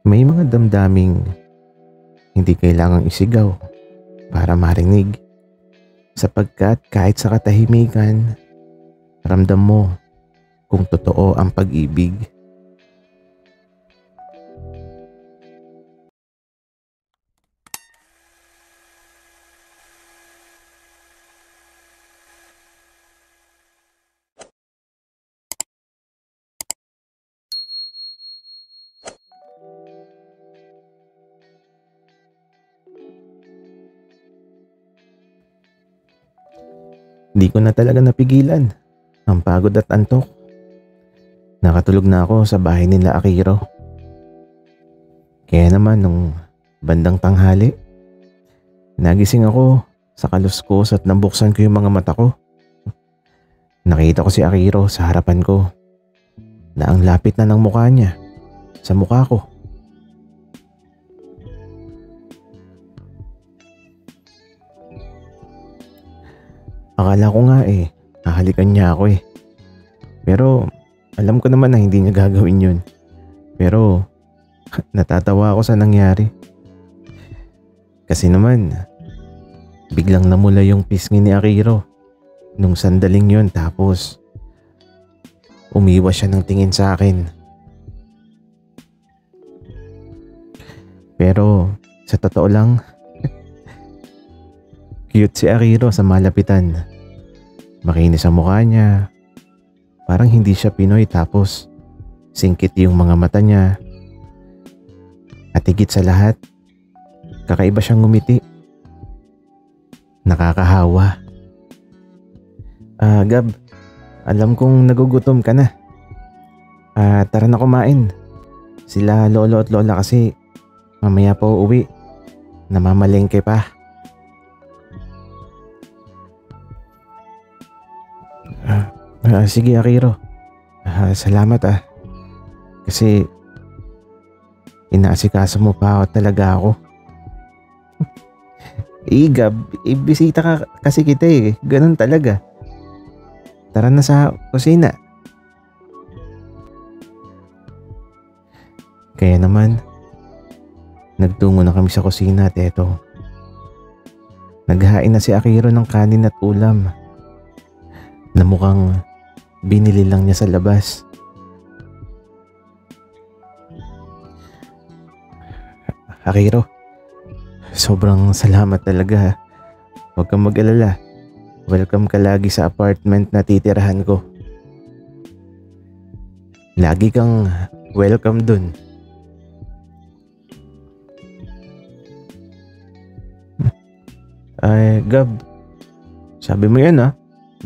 May mga damdaming hindi kailangang isigaw para marinig, sapagkat kahit sa katahimikan, ramdam mo kung totoo ang pag-ibig. Di ko na talaga napigilan ang pagod at antok. Nakatulog na ako sa bahay nila Akiro. Kaya naman nung bandang tanghali, nagising ako sa kaluskos at nabuksan ko yung mga mata ko. Nakita ko si Akiro sa harapan ko na ang lapit na ng mukha niya sa mukha ko. Akala ko nga hahalikan niya ako . Pero alam ko naman na hindi niya gagawin yun. Pero natatawa ako sa nangyari. Kasi naman, biglang namula yung pisngi ni Akiro nung sandaling yun, tapos umiwas siya ng tingin sa akin. Pero sa totoo lang, cute si Akiro sa malapitan. Makinis ang mukha niya. Parang hindi siya Pinoy, tapos singkit yung mga mata niya. At higit sa lahat, kakaiba siyang ngumiti. Nakakahawa. Gab, alam kong nagugutom ka na. Tara na kumain. Sila lolo at lola kasi mamaya pa uuwi. Namamalengke pa. Sige Akiro. Salamat Kasi inaasikaso mo pa talaga ako. Gab, ibisita ka kasi kita Ganun talaga. Tara na sa kusina. Kaya naman, nagtungo na kami sa kusina at eto. Naghain na si Akiro ng kanin at ulam na mukhang binili lang niya sa labas. Akiro, sobrang salamat talaga. Huwag kang mag-alala. Welcome ka lagi sa apartment na titirahan ko. Lagi kang welcome dun. Gab, sabi mo yan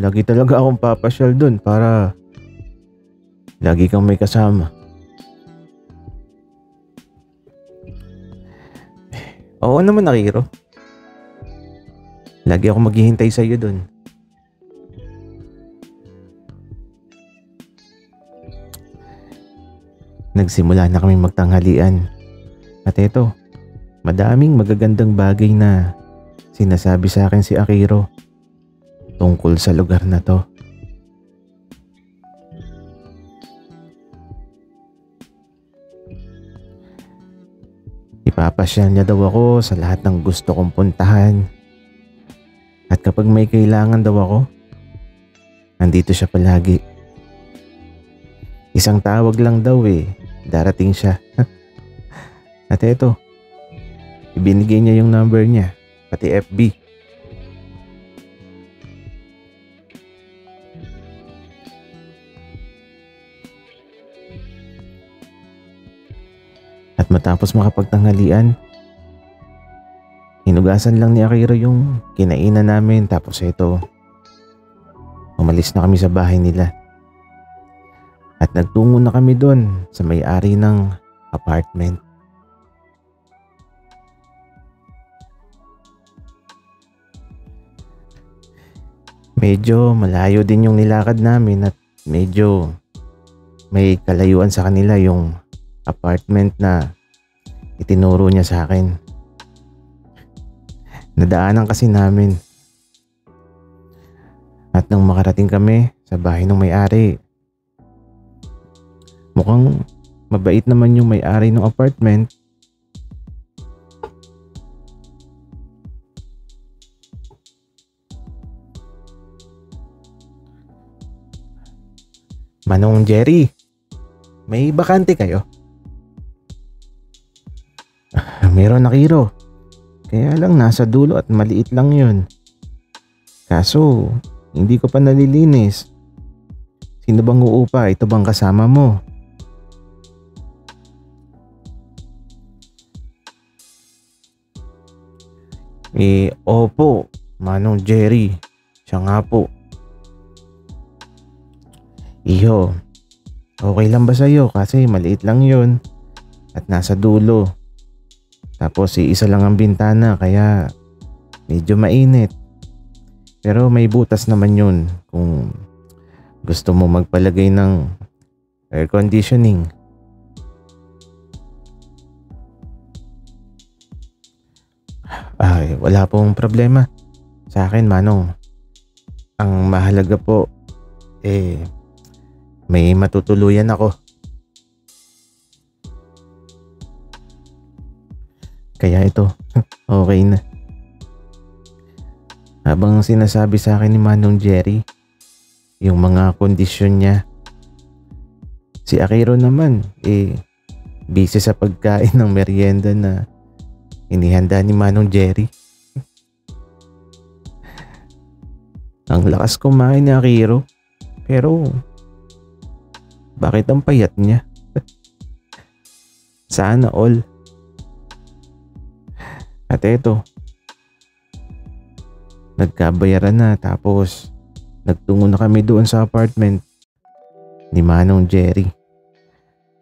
lagi talaga akong papasyal dun para lagi kang may kasama. Oo naman Akiro. Lagi ako maghihintay sa iyo dun. Nagsimula na kaming magtanghalian. At eto, madaming magagandang bagay na sinasabi sa akin si Akiro tungkol sa lugar na to. Ipapasyal niya daw ako sa lahat ng gusto kong puntahan. At kapag may kailangan daw ako, nandito siya palagi. Isang tawag lang daw darating siya. At eto, ibinigay niya yung number niya, pati FB. At matapos makapagtanghalian, hinugasan lang ni Akiro yung kinainan namin, tapos ito, umalis na kami sa bahay nila. At nagtungo na kami doon sa may-ari ng apartment. Medyo malayo din yung nilakad namin at medyo may kalayuan sa kanila yung apartment na itinuro niya sa akin. Nadaanan kasi namin. At nang makarating kami sa bahay ng may-ari, mukhang Mabait naman yung may-ari ng apartment. Manong Jerry, may bakante kayo? Meron, Akiro. Kaya lang nasa dulo at maliit lang yun. Kaso, hindi ko pa nalilinis. Sino bang uupa? Ito bang kasama mo? Opo, Manong Jerry. Siya nga po. Iyo, okay lang ba sa'yo? Kasi maliit lang yun. At nasa dulo. Tapos isa lang ang bintana kaya medyo mainit. Pero may butas naman yun kung gusto mo magpalagay ng air conditioning. Ay, wala pong problema. Sa akin, Manong. Ang mahalaga po, may matutuluyan ako. Kaya ito, okay na. Habang sinasabi sa akin ni Manong Jerry, yung mga kondisyon niya, si Akiro naman, busy sa pagkain ng merienda na inihanda ni Manong Jerry. Ang lakas kumain ni Akiro, pero bakit ang payat niya? Sana all. At eto, nagkabayaran na tapos nagtungo na kami doon sa apartment ni Manong Jerry.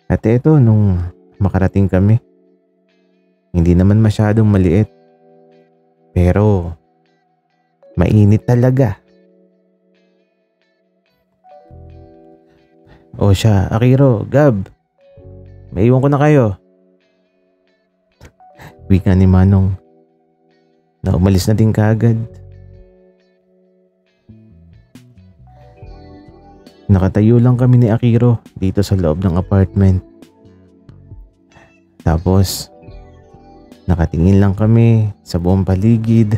At eto, nung makarating kami, hindi naman masyadong maliit. Pero mainit talaga. O siya, Akiro, Gab, maiwan ko na kayo. Wika ni Manong na umalis na din kaagad. Nakatayo lang kami ni Akiro dito sa loob ng apartment. Tapos nakatingin lang kami sa buong paligid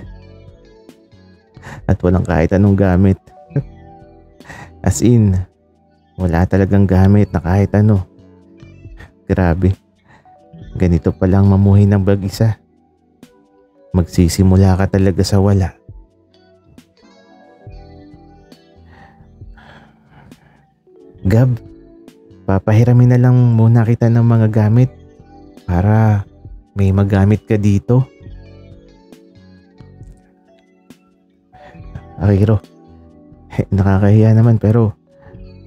at walang kahit anong gamit. As in, wala talagang gamit na kahit ano. Grabe. Ganito palang mamuhay ng mag-isa. Magsisimula ka talaga sa wala. Gab, papahiramin na lang muna kita ng mga gamit para may magamit ka dito. Akiro, nakakahiya naman pero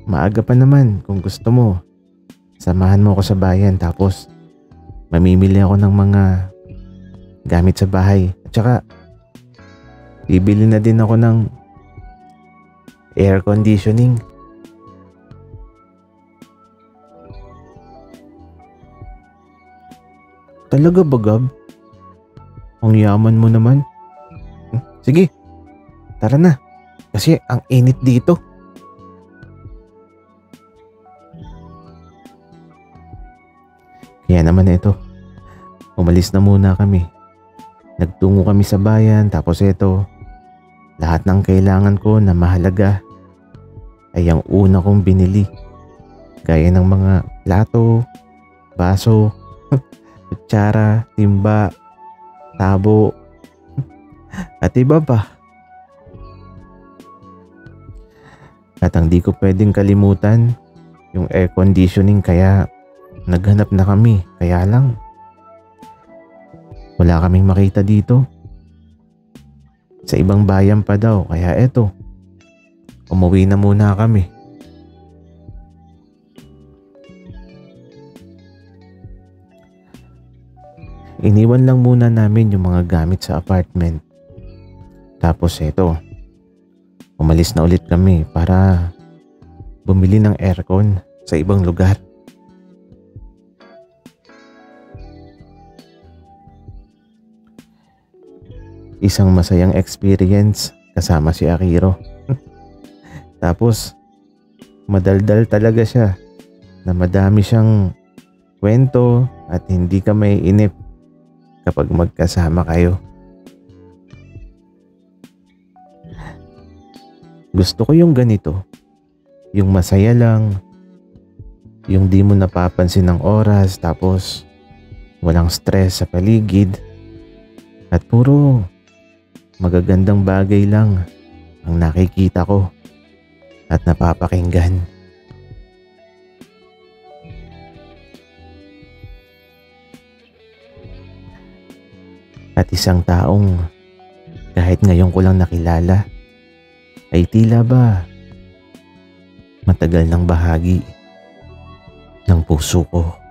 maaga pa naman. Kung gusto mo, samahan mo ako sa bayan tapos mamimili ako ng mga gamit sa bahay. At saka bibili na din ako ng air conditioning. Talaga ba, Gab? Ang yaman mo naman. Sige, tara na. Kasi ang init dito. Kaya naman ito, umalis na muna kami. Nagtungo kami sa bayan tapos ito, lahat ng kailangan ko na mahalaga ay ang una kong binili. Gaya ng mga plato, baso, kutsara, timba, tabo, at iba pa. At ang di ko pwedeng kalimutan, yung air conditioning, kaya naghanap na kami. Kaya lang, wala kaming makita dito. Sa ibang bayan pa daw. Kaya eto, umuwi na muna kami. Iniwan lang muna namin yung mga gamit sa apartment. Tapos eto, umalis na ulit kami para bumili ng aircon sa ibang lugar. Isang masayang experience kasama si Akiro. Tapos madaldal talaga siya na madami siyang kwento at hindi ka maiinip kapag magkasama kayo. Gusto ko yung ganito, yung masaya lang, yung di mo napapansin ng oras tapos walang stress sa paligid at puro magagandang bagay lang ang nakikita ko at napapakinggan. At isang taong kahit ngayon ko lang nakilala ay tila ba matagal ng bahagi ng puso ko.